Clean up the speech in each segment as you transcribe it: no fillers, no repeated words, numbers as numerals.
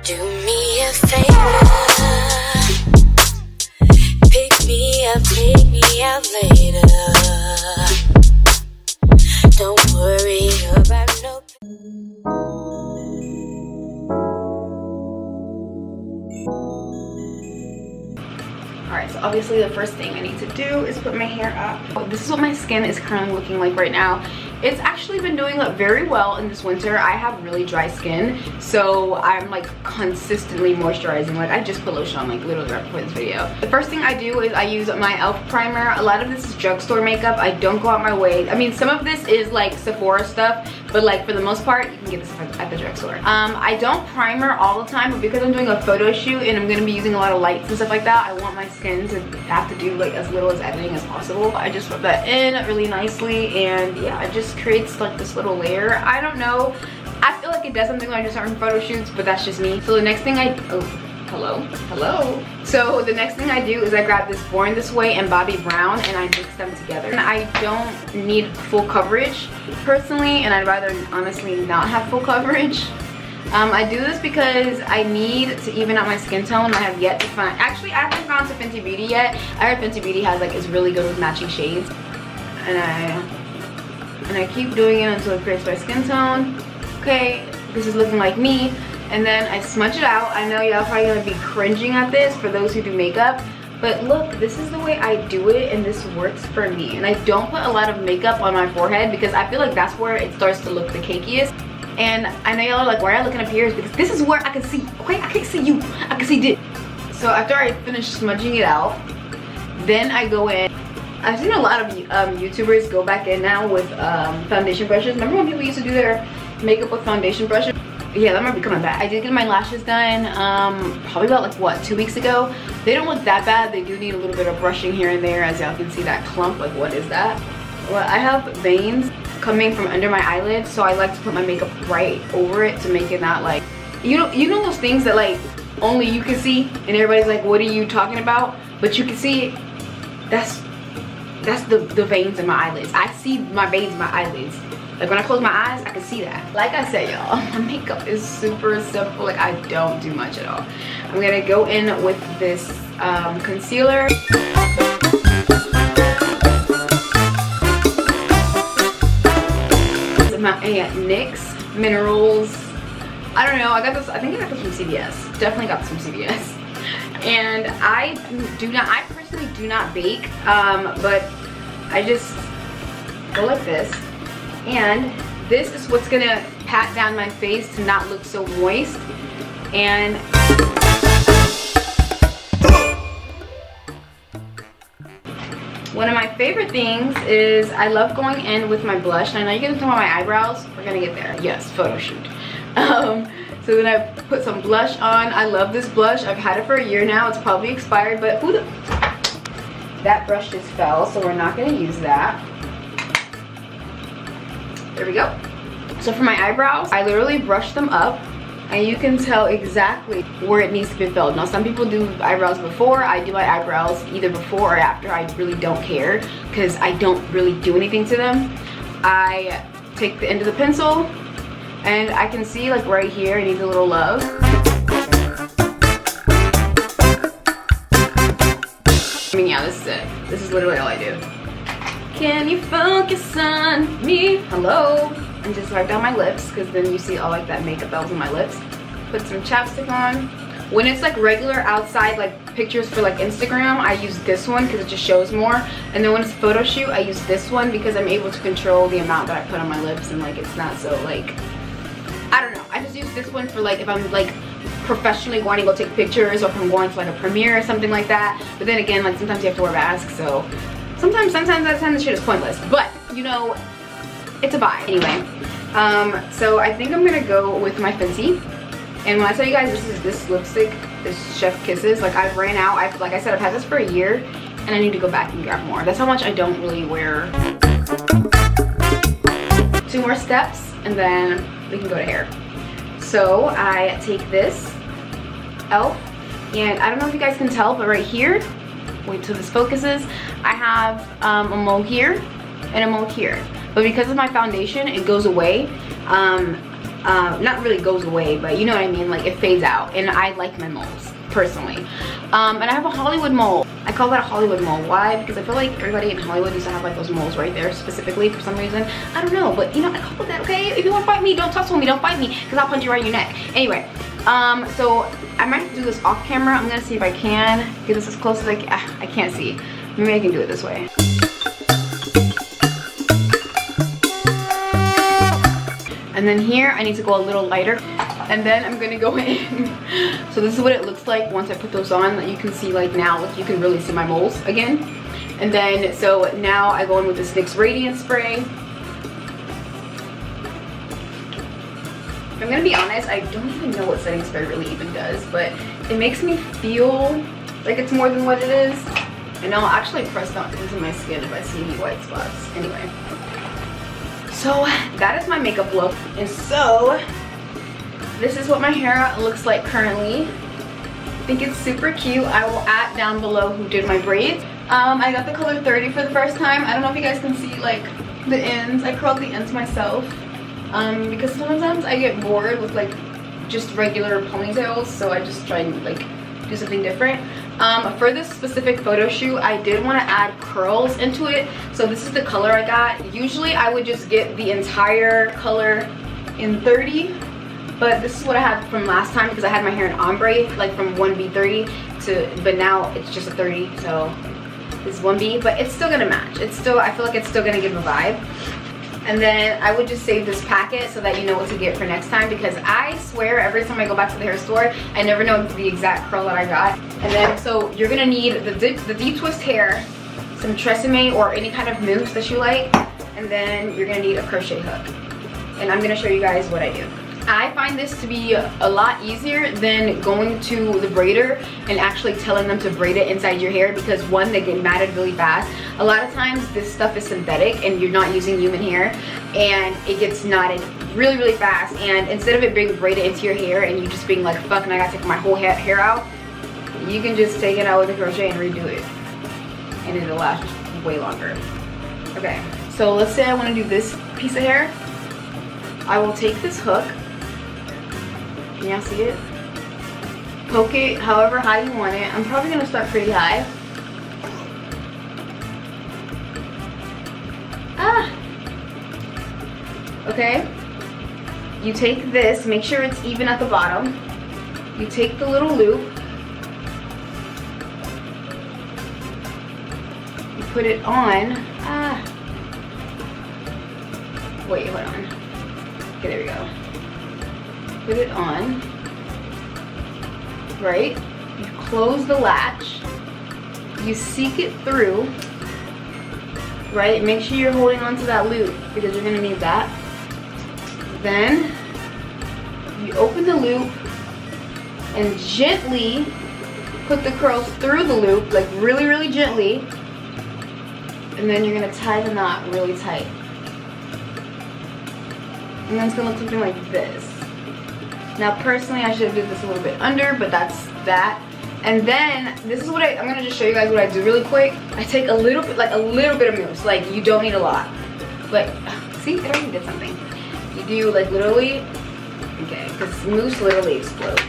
Do me a favor, pick me up, take me out later. Don't worry about no. Alright, so obviously the first thing I need to do is put my hair up. This is what my skin is currently looking like right now. It's actually been doing very well in this winter. I have really dry skin, so I'm like consistently moisturizing. Like I just put lotion on like literally right before this video. The first thing I do is I use my e.l.f. primer. A lot of this is drugstore makeup. I don't go out my way. I mean, some of this is like Sephora stuff, but like for the most part, you can get this at the drugstore. I don't primer all the time, but because I'm doing a photo shoot and I'm gonna be using a lot of lights and stuff like that, I want my skin to have to do like as little as editing as possible. I just rub that in really nicely, and yeah, it just creates like this little layer. I don't know, I feel like it does something when I do certain photo shoots, but that's just me. So the next thing hello. So the next thing I do is I grab this Born This Way and Bobbi Brown and I mix them together. And I don't need full coverage personally, and I'd rather honestly not have full coverage. I do this because I need to even out my skin tone. I have yet to find, actually I haven't found to Fenty Beauty yet. I heard Fenty Beauty has like, is really good with matching shades. And I keep doing it until it creates my skin tone. Okay, this is looking like me. And then I smudge it out. I know y'all probably gonna be cringing at this for those who do makeup, but look, this is the way I do it and this works for me. And I don't put a lot of makeup on my forehead because I feel like that's where it starts to look the cakiest. And I know y'all are like, why are you looking up here? Because this is where I can see, okay, I can't see you, I can see this. So after I finish smudging it out, then I go in. I've seen a lot of YouTubers go back in now with foundation brushes. Remember when people used to do their makeup with foundation brushes? Yeah, that might be coming back. I did get my lashes done probably about like what, 2 weeks ago. They don't look that bad. They do need a little bit of brushing here and there. As y'all can see that clump, like what is that? Well, I have veins coming from under my eyelids, so I like to put my makeup right over it to make it not like, you know those things that like only you can see and everybody's like, what are you talking about? But you can see it. That's the veins in my eyelids. I see my veins in my eyelids. Like when I close my eyes, I can see that. Like I said, y'all, my makeup is super simple. Like I don't do much at all. I'm gonna go in with this concealer. My NYX Minerals. I don't know, I got this, I think I got this from CVS. Definitely got this from CVS. And I personally do not bake, but I just go like this. And this is what's gonna pat down my face to not look so moist. And one of my favorite things is I love going in with my blush. And I know you're gonna talk about my eyebrows. We're gonna get there. Yes, photo shoot. So then I put some blush on. I love this blush. I've had it for a year now. It's probably expired, but that brush just fell, so we're not gonna use that. There we go. So for my eyebrows, I literally brush them up and you can tell exactly where it needs to be filled. Now some people do eyebrows before. I do my eyebrows either before or after. I really don't care because I don't really do anything to them. I take the end of the pencil and I can see like right here it needs a little love. I mean, yeah, this is it. This is literally all I do. Can you focus on me? Hello. And just wipe down my lips because then you see all like that makeup that was on my lips. Put some chapstick on. When it's like regular outside like pictures for like Instagram, I use this one because it just shows more. And then when it's photo shoot, I use this one because I'm able to control the amount that I put on my lips and like it's not so like, I don't know. I just use this one for like if I'm like professionally going to go take pictures or if I'm going to like a premiere or something like that. But then again, like sometimes you have to wear masks, so sometimes that time the shit is pointless. But you know, it's a buy. Anyway, so I think I'm gonna go with my Fenty. And when I tell you guys this lipstick is Chef Kisses, like I've ran out. Like I said, I've had this for a year and I need to go back and grab more. That's how much I don't really wear. 2 more steps and then we can go to hair. So I take this e.l.f. and I don't know if you guys can tell, but right here, wait till this focuses, I have a mole here and a mole here. But because of my foundation, it goes away. not really goes away, but you know what I mean, like it fades out. And I like my moles personally. And I have a Hollywood mole. I call that a Hollywood mole. Why? Because I feel like everybody in Hollywood used to have like those moles right there specifically for some reason. I don't know, but you know, I call it that, okay? If you want to fight me, don't tussle me, don't fight me, because I'll punch you right in your neck. Anyway, so I might have to do this off camera. I'm gonna see if I can get this as close as I can. I can't see. Maybe I can do it this way. And then here, I need to go a little lighter. And then I'm gonna go in. So this is what it looks like once I put those on. That you can see like now, like you can really see my moles again. And then, so now I go in with this NYX Radiant Spray. I'm gonna be honest, I don't even know what setting spray really even does, but it makes me feel like it's more than what it is. And I'll actually press that into my skin if I see any white spots. Anyway. So that is my makeup look. And so this is what my hair looks like currently. I think it's super cute. I will add down below who did my braids. I got the color 30 for the first time. I don't know if you guys can see like the ends. I curled the ends myself because sometimes I get bored with like just regular ponytails, so I just try and like do something different. For this specific photo shoot, I did want to add curls into it. So this is the color I got. Usually I would just get the entire color in 30. But this is what I had from last time because I had my hair in ombre, like from 1B30 to, but now it's just a 30, so this is 1B, but it's still gonna match. It's still, I feel like it's still gonna give a vibe. And then I would just save this packet so that you know what to get for next time, because I swear every time I go back to the hair store, I never know the exact curl that I got. And then, so you're gonna need the deep twist hair, some tresemme or any kind of mousse that you like, and then you're gonna need a crochet hook. And I'm gonna show you guys what I do. I find this to be a lot easier than going to the braider and actually telling them to braid it inside your hair, because one, they get matted really fast. A lot of times this stuff is synthetic and you're not using human hair, and it gets knotted really, really fast. And instead of it being braided into your hair and you just being like, fuck, and I gotta take my whole hair out, you can just take it out with a crochet and redo it. And it'll last way longer. Okay, so let's say I wanna do this piece of hair. I will take this hook. Can y'all see it? Poke it however high you want it. I'm probably gonna start pretty high. Okay. You take this, make sure it's even at the bottom. You take the little loop. You put it on. Wait, hold on. Okay, there we go. Put it on, right? You close the latch, you seek it through, right? Make sure you're holding on to that loop because you're gonna need that. Then you open the loop and gently put the curls through the loop, like really, really gently. And then you're gonna tie the knot really tight. And then it's gonna look something like this. Now personally, I should have did this a little bit under, but that's that. And then this is what I'm gonna just show you guys what I do really quick. I take a little bit, like a little bit of mousse. Like you don't need a lot, but see, it already did something. You do like literally, okay, because mousse literally explodes.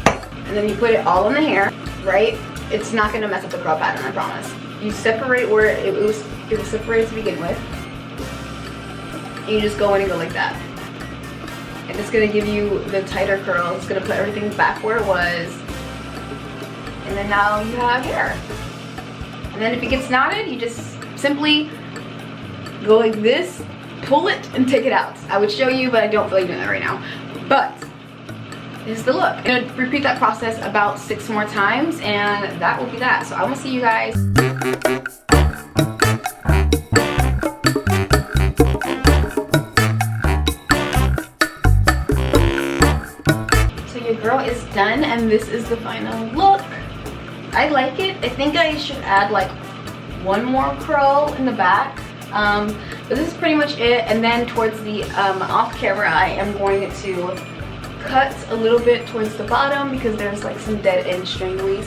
And then you put it all in the hair, right? It's not gonna mess up the curl pattern, I promise. You separate where it was separated to begin with. And you just go in and go like that. And it's gonna give you the tighter curl. It's gonna put everything back where it was. And then now you have hair. And then if it gets knotted, you just simply go like this, pull it, and take it out. I would show you, but I don't feel like doing that right now. But this is the look. I'm gonna repeat that process about 6 more times, and that will be that. So I will see you guys. Girl is done, and this is the final look. I like it. I think I should add like one more curl in the back, but this is pretty much it. And then towards the off camera, I am going to cut a little bit towards the bottom because there's like some dead end stranglies.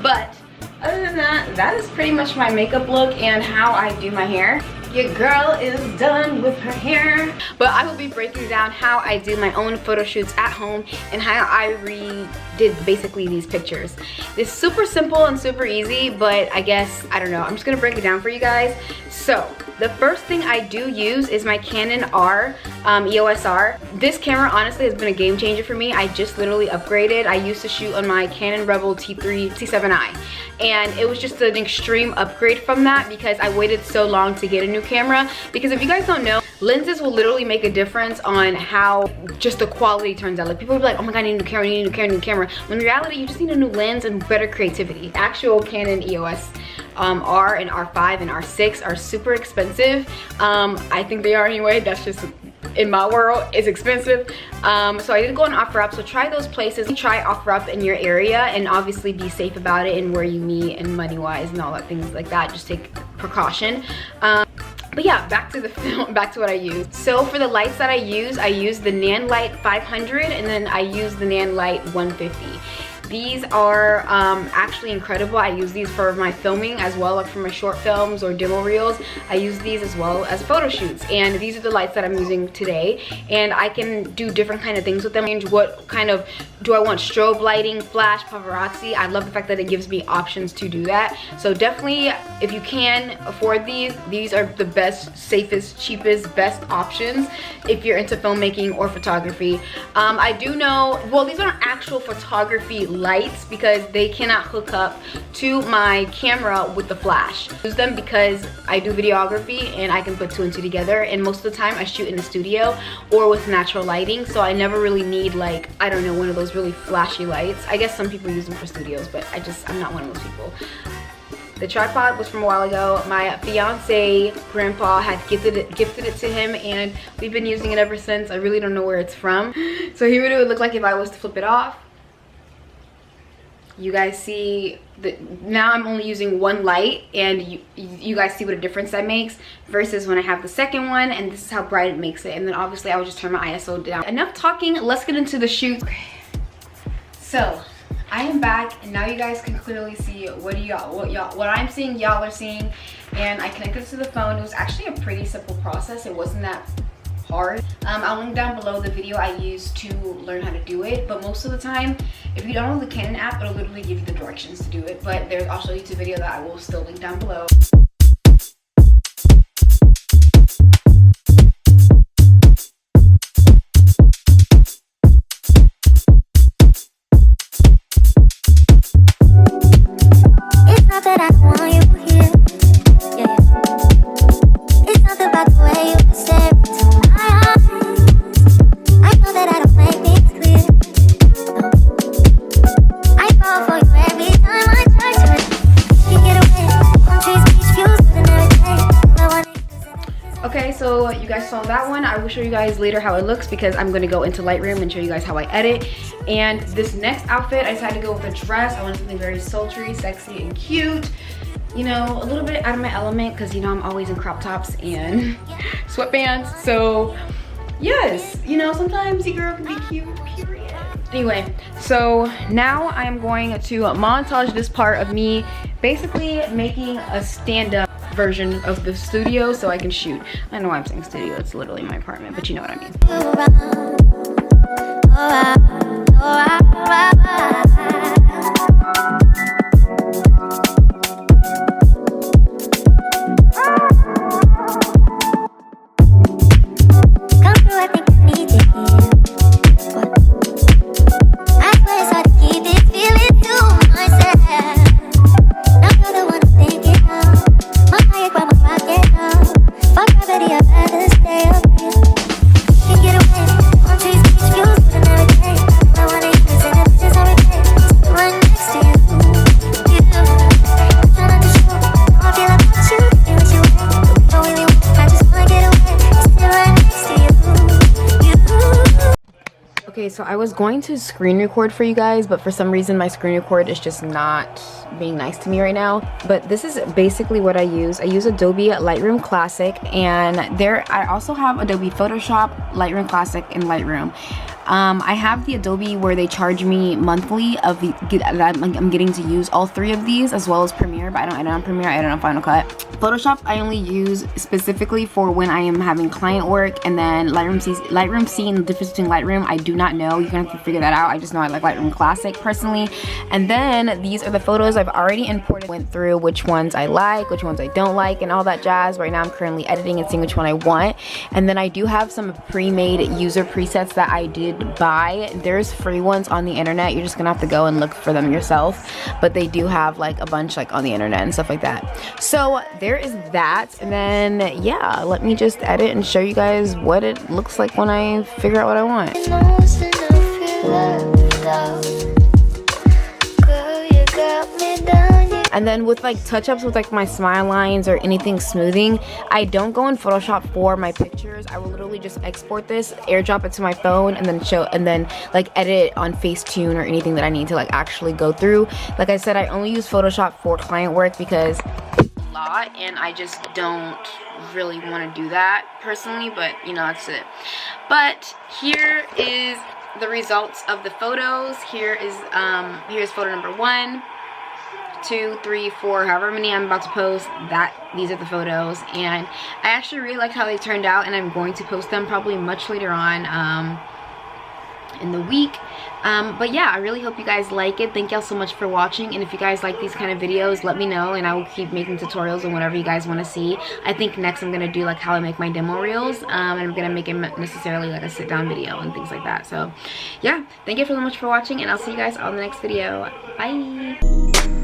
But other than that, that is pretty much my makeup look and how I do my hair. Your girl is done with her hair. But I will be breaking down how I do my own photo shoots at home and how I redid basically these pictures. It's super simple and super easy, but I guess, I don't know, I'm just gonna break it down for you guys. So the first thing I do use is my Canon R EOS R. This camera honestly has been a game changer for me. I just literally upgraded. I used to shoot on my Canon Rebel T3 T7i, and it was just an extreme upgrade from that because I waited so long to get a new camera. Because if you guys don't know, lenses will literally make a difference on how just the quality turns out. Like people will be like, oh my god, I need a new camera, I need a new camera, new camera. When in reality, you just need a new lens and better creativity. Actual Canon EOS R and R5 and R6 are super expensive. I think they are anyway. That's just in my world, it's expensive. So I did go on OfferUp, so try those places. Try OfferUp in your area and obviously be safe about it and where you meet and money wise and all that things like that. Just take precaution. But yeah, back to the film, back to what I use. So for the lights that I use the Nan Light 500 and then I use the Nan Light 150. These are actually incredible. I use these for my filming as well, like for my short films or demo reels. I use these as well as photo shoots, and these are the lights that I'm using today, and I can do different kind of things with them. What kind of, do I want strobe lighting, flash, paparazzi? I love the fact that it gives me options to do that. So definitely, if you can afford these are the best, safest, cheapest, best options if you're into filmmaking or photography. I do know, well, these aren't actual photography lights because they cannot hook up to my camera with the flash. I use them because I do videography and I can put 2 and 2 together, and most of the time I shoot in the studio or with natural lighting, so I never really need, like, I don't know, one of those really flashy lights. I guess some people use them for studios, but I'm not one of those people. The tripod was from a while ago. My fiance grandpa had gifted it to him, and we've been using it ever since. I really don't know where it's from. So here it would look like if I was to flip it off. You guys see that now I'm only using one light, and you guys see what a difference that makes versus when I have the second one, and this is how bright it makes it. And then obviously I would just turn my ISO down. Enough talking, let's get into the shoot. Okay. So I am back, and now you guys can clearly see what I'm seeing, y'all are seeing, and I connected to the phone. It was actually a pretty simple process. It wasn't that hard. I'll link down below the video I used to learn how to do it, but most of the time, if you download the Canon app, it'll literally give you the directions to do it. But there's also a YouTube video that I will still link down below. It's not that I want you here, yeah. It's not about the way you stare into my eyes. I know that I don't make things clear, no. I fall for you every time I try to get away. On trees, beach views, and everything. Okay, so you guys saw that one. I will show you guys later how it looks because I'm going to go into Lightroom and show you guys how I edit. And this next outfit, I decided to go with a dress. I wanted something very sultry, sexy, and cute. You know, a little bit out of my element because, you know, I'm always in crop tops and sweatpants. So, yes, you know, sometimes your girl can be cute, period. Anyway, so now I'm going to montage this part of me basically making a stand-up version of the studio so I can shoot. I don't know why I'm saying studio, it's literally my apartment, but you know what I mean. So I was going to screen record for you guys, but for some reason my screen record is just not being nice to me right now. But this is basically what I use. I use Adobe Lightroom Classic, and I also have Adobe Photoshop, Lightroom Classic, and Lightroom. I have the Adobe where they charge me monthly I'm getting to use all three of these, as well as Premiere, but I don't edit on Premiere, I edit on Final Cut. Photoshop I only use specifically for when I am having client work, and then Lightroom seeing the difference between Lightroom, I do not know. You're gonna have to figure that out. I just know I like Lightroom Classic personally. And then these are the photos I've already imported, went through which ones I like, which ones I don't like, and all that jazz. Right now I'm currently editing and seeing which one I want. And then I do have some pre-made user presets that I did buy. There's free ones on the internet. You're just gonna have to go and look for them yourself, but they do have like a bunch like on the internet and stuff like that. So there is that. And then yeah, let me just edit and show you guys what it looks like when I figure out what I want. And then with like touch-ups with like my smile lines or anything smoothing, I don't go in Photoshop for my pictures. I will literally just export this, airdrop it to my phone, and then like edit it on Facetune or anything that I need to like actually go through. Like I said, I only use Photoshop for client work because it's a lot and I just don't really want to do that personally, but you know, that's it. But here is the results of the photos. Here's photo number 1, 2, 3, 4, however many I'm about to post. These are the photos, and I actually really like how they turned out, and I'm going to post them probably much later on in the week. But yeah, I really hope you guys like it. Thank y'all so much for watching, and if you guys like these kind of videos, let me know, and I will keep making tutorials and whatever you guys want to see. I think next I'm gonna do like how I make my demo reels, and I'm gonna make it necessarily like a sit down video and things like that. So yeah, thank you so much for watching, and I'll see you guys on the next video. Bye.